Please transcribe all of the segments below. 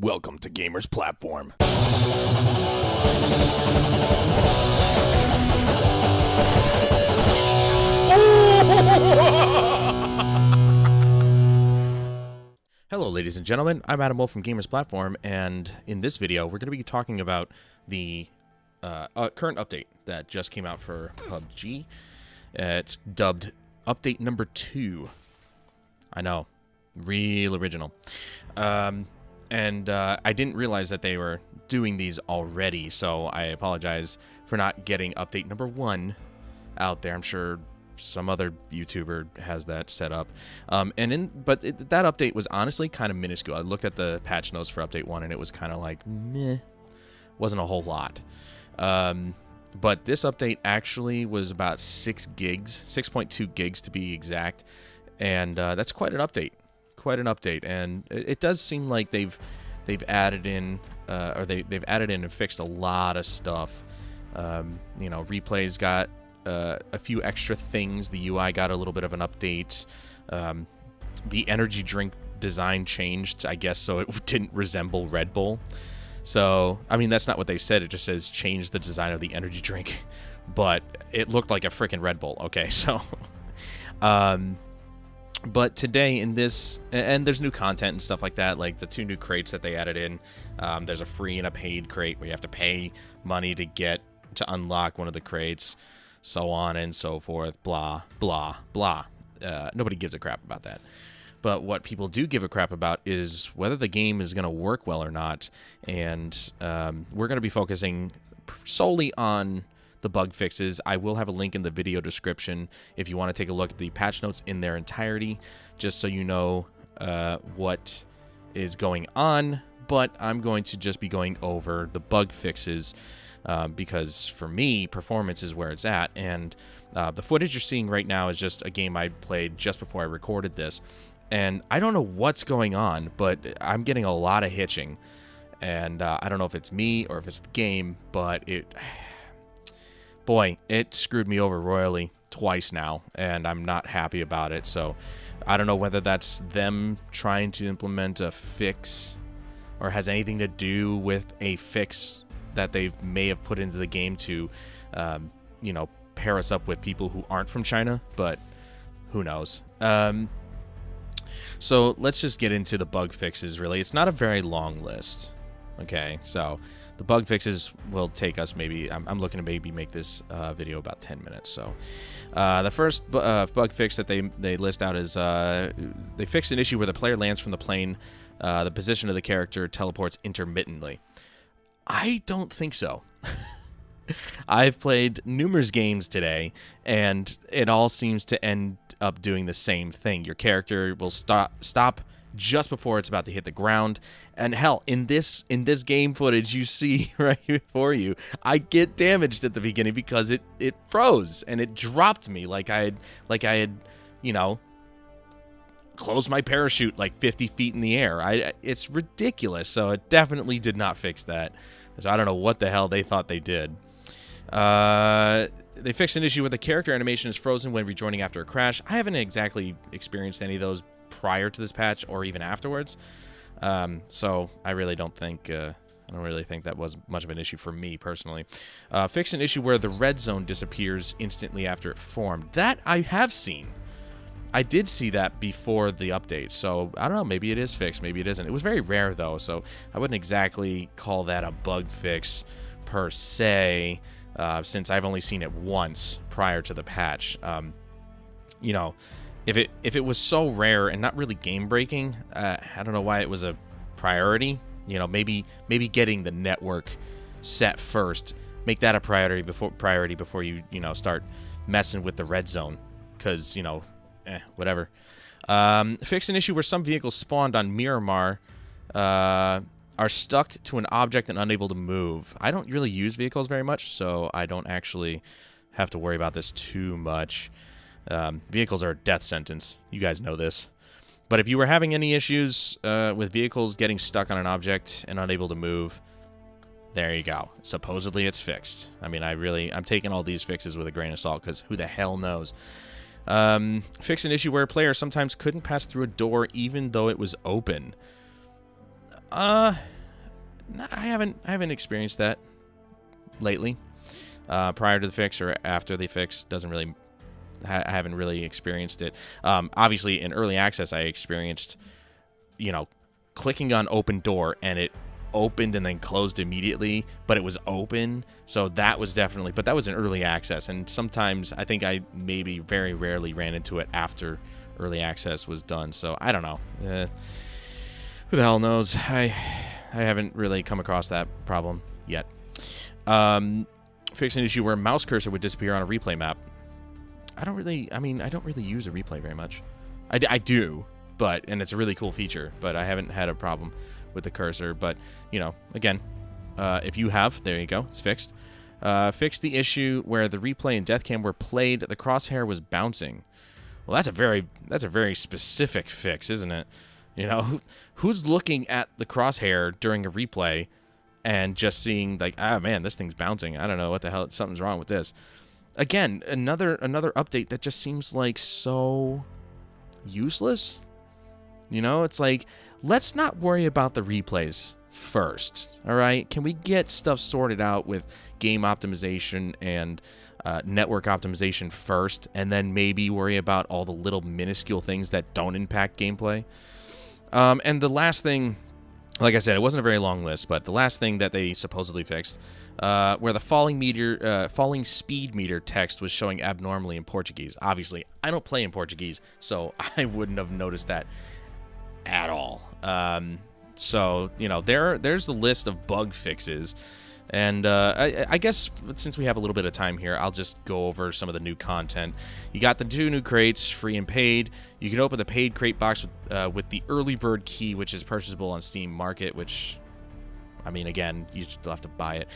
Welcome to Gamers Platform. Hello, ladies and gentlemen. I'm Adam Wolf from Gamers Platform, and in this video, we're going to be talking about the current update that just came out for PUBG. It's dubbed Update Number 2. I know, real original. And I didn't realize that they were doing these already, so I apologize for not getting update number 1 out there. I'm sure some other YouTuber has that set up. But that update was honestly kind of minuscule. I looked at the patch notes for update 1, and it was kind of like, meh. Wasn't a whole lot. But this update actually was about 6 gigs, 6.2 gigs to be exact, and that's quite an update. Quite an update, and it does seem like they've added in they've added in and fixed a lot of stuff. You know, replay's got a few extra things. The UI got a little bit of an update. The energy drink design changed, I guess, so it didn't resemble Red Bull. So, I mean, that's not what they said. It just says change the design of the energy drink, but it looked like a freaking Red Bull. Okay, so. But today in this, and there's new content and stuff like that, like the 2 new crates that they added in. There's a free and a paid crate where you have to pay money to unlock one of the crates, so on and so forth, blah, blah, blah. Nobody gives a crap about that. But what people do give a crap about is whether the game is going to work well or not. And we're going to be focusing solely on the bug fixes. I will have a link in the video description if you want to take a look at the patch notes in their entirety, just so you know what is going on. But I'm going to just be going over the bug fixes because for me, performance is where it's at. And the footage you're seeing right now is just a game I played just before I recorded this. And I don't know what's going on, but I'm getting a lot of hitching. And I don't know if it's me or if it's the game, but boy, it screwed me over royally twice now, and I'm not happy about it. So I don't know whether that's them trying to implement a fix or has anything to do with a fix that they may have put into the game to, you know, pair us up with people who aren't from China, but who knows. So let's just get into the bug fixes, really. It's not a very long list. Okay, so the bug fixes will take us maybe, I'm looking to maybe make this video about 10 minutes. So the first bug fix that they list out is they fixed an issue where the player lands from the plane, the position of the character teleports intermittently. I don't think so. I've played numerous games today, and it all seems to end up doing the same thing. Your character will stop just before it's about to hit the ground, and hell, in this game footage you see right before you, I get damaged at the beginning because it froze and it dropped me like I had you know, closed my parachute like 50 feet in the air. It's ridiculous. So it definitely did not fix that. So I don't know what the hell they thought they did. They fixed an issue where the character animation is frozen when rejoining after a crash. I haven't exactly experienced any of those prior to this patch or even afterwards, so I really don't think that was much of an issue for me personally. Fix an issue where the red zone disappears instantly after it formed. That I have seen. I did see that before the update, so I don't know, maybe it is fixed, maybe it isn't. It was very rare though, so I wouldn't exactly call that a bug fix per se, since I've only seen it once prior to the patch. You know, if it was so rare and not really game breaking, I don't know why it was a priority. You know, maybe getting the network set first, make that a priority before you know, start messing with the red zone, because, you know, whatever. Fix an issue where some vehicles spawned on Miramar are stuck to an object and unable to move. I don't really use vehicles very much, so I don't actually have to worry about this too much. Vehicles are a death sentence. You guys know this. But if you were having any issues with vehicles getting stuck on an object and unable to move, there you go. Supposedly it's fixed. I mean, I'm taking all these fixes with a grain of salt, because who the hell knows? Fix an issue where a player sometimes couldn't pass through a door even though it was open. I haven't experienced that lately. Prior to the fix or after the fix, doesn't really. I haven't really experienced it. Obviously, in early access, I experienced, clicking on open door and it opened and then closed immediately, but it was open. So that was definitely, but that was in early access. And sometimes I think I maybe very rarely ran into it after early access was done. So I don't know. Who the hell knows? I haven't really come across that problem yet. Fix an issue where mouse cursor would disappear on a replay map. I don't really use a replay very much. I do, and it's a really cool feature, but I haven't had a problem with the cursor. But, again, if you have, there you go, it's fixed. Fix the issue where the replay and death cam were played, the crosshair was bouncing. Well, that's a very specific fix, isn't it? Who's looking at the crosshair during a replay and just seeing like, man, this thing's bouncing. I don't know what the hell, something's wrong with this. Again, another update that just seems like so useless. It's like, let's not worry about the replays first, all right? Can we get stuff sorted out with game optimization and network optimization first, and then maybe worry about all the little minuscule things that don't impact gameplay? And the last thing, like I said, it wasn't a very long list, but the last thing that they supposedly fixed, where the falling speed meter text was showing abnormally in Portuguese. Obviously, I don't play in Portuguese, so I wouldn't have noticed that at all. So, there's the list of bug fixes. And I guess since we have a little bit of time here, I'll just go over some of the new content. You got the 2 new crates, free and paid. You can open the paid crate box with the early bird key, which is purchasable on Steam Market, which, again, you still have to buy it.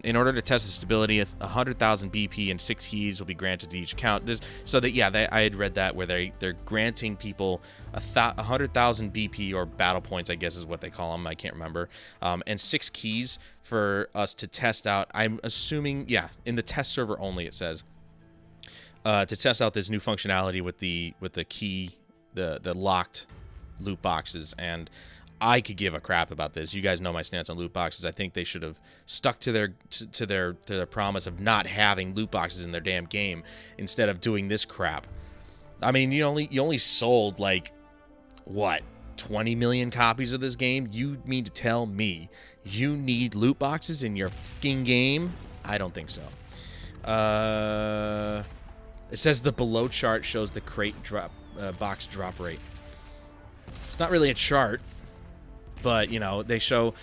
In order to test the stability, 100,000 BP and 6 keys will be granted to each account. I had read that where they're granting people 100,000 BP or battle points, I guess is what they call them. I can't remember. And 6 keys for us to test out. I'm assuming, in the test server only, it says to test out this new functionality with the key, the locked loot boxes. And I could give a crap about this. You guys know my stance on loot boxes. I think they should have stuck to their promise of not having loot boxes in their damn game instead of doing this crap. You only sold like what, 20 million copies of this game? You mean to tell me you need loot boxes in your fucking game? I don't think so. It says the below chart shows the crate box drop rate. It's not really a chart. But, they show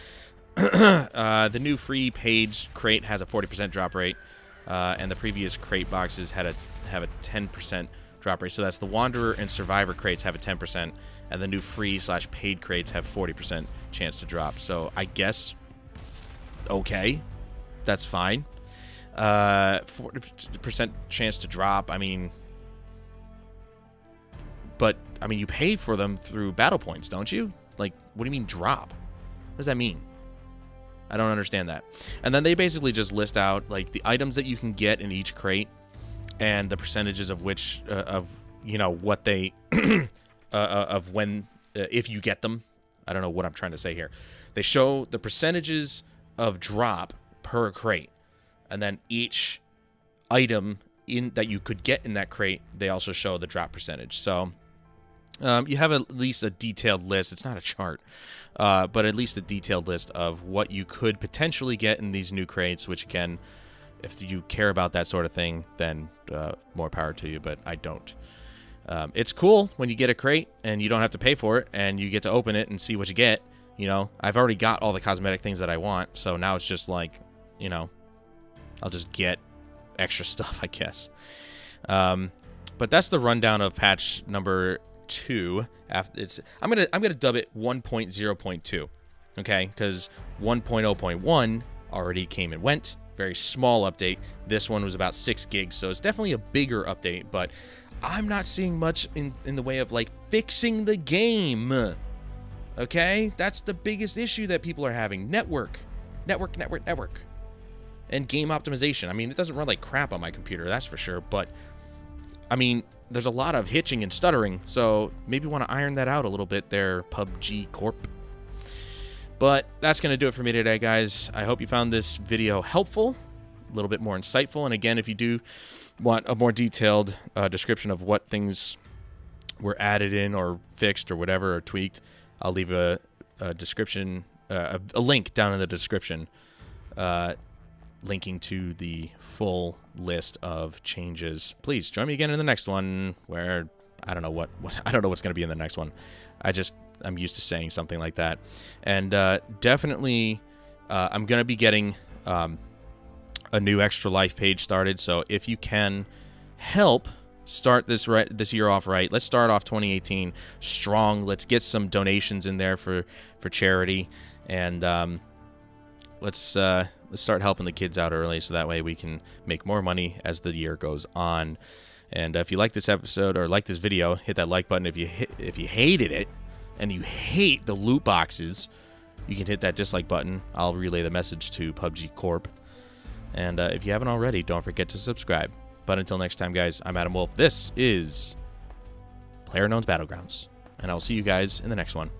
the new free paid crate has a 40% drop rate, and the previous crate boxes have a 10% drop rate. So that's the Wanderer and Survivor crates have a 10%, and the new free/paid crates have 40% chance to drop. So I guess, okay, that's fine. 40% chance to drop, but, you pay for them through battle points, don't you? Like, what do you mean drop? What does that mean? I don't understand that. And then they basically just list out like the items that you can get in each crate and the percentages of which what they of when if you get them. I don't know what I'm trying to say here. They show the percentages of drop per crate, and then each item that you could get in that crate, they also show the drop percentage. So you have at least a detailed list. It's not a chart, but at least a detailed list of what you could potentially get in these new crates, which, again, if you care about that sort of thing, then more power to you, but I don't. It's cool when you get a crate and you don't have to pay for it and you get to open it and see what you get. I've already got all the cosmetic things that I want, so now it's just like, I'll just get extra stuff, I guess. But that's the rundown of patch number 2. I'm gonna dub it 1.0.2, okay? Because 1.0.1 already came and went. Very small update. This one was about 6 gigs, so it's definitely a bigger update. But I'm not seeing much in the way of like fixing the game. Okay, that's the biggest issue that people are having. Network, and game optimization. It doesn't run like crap on my computer, that's for sure. But there's a lot of hitching and stuttering, so maybe want to iron that out a little bit there, PUBG Corp. But that's going to do it for me today, guys. I hope you found this video helpful, a little bit more insightful. And again, if you do want a more detailed description of what things were added in or fixed or whatever or tweaked, I'll leave a description, a link down in the description, linking to the full list of changes. Please join me again in the next one, where I don't know I don't know what's going to be in the next one. I'm used to saying something like that. And definitely I'm going to be getting a new Extra Life page started. So if you can help start this year off right, let's start off 2018 strong. Let's get some donations in there for charity, and let's start helping the kids out early, so that way we can make more money as the year goes on. And if you like this episode or like this video, hit that like button. If you hated it and you hate the loot boxes, you can hit that dislike button. I'll relay the message to PUBG Corp. And if you haven't already, don't forget to subscribe. But until next time, guys, I'm Adam Wolf. This is PlayerUnknown's Battlegrounds, and I'll see you guys in the next one.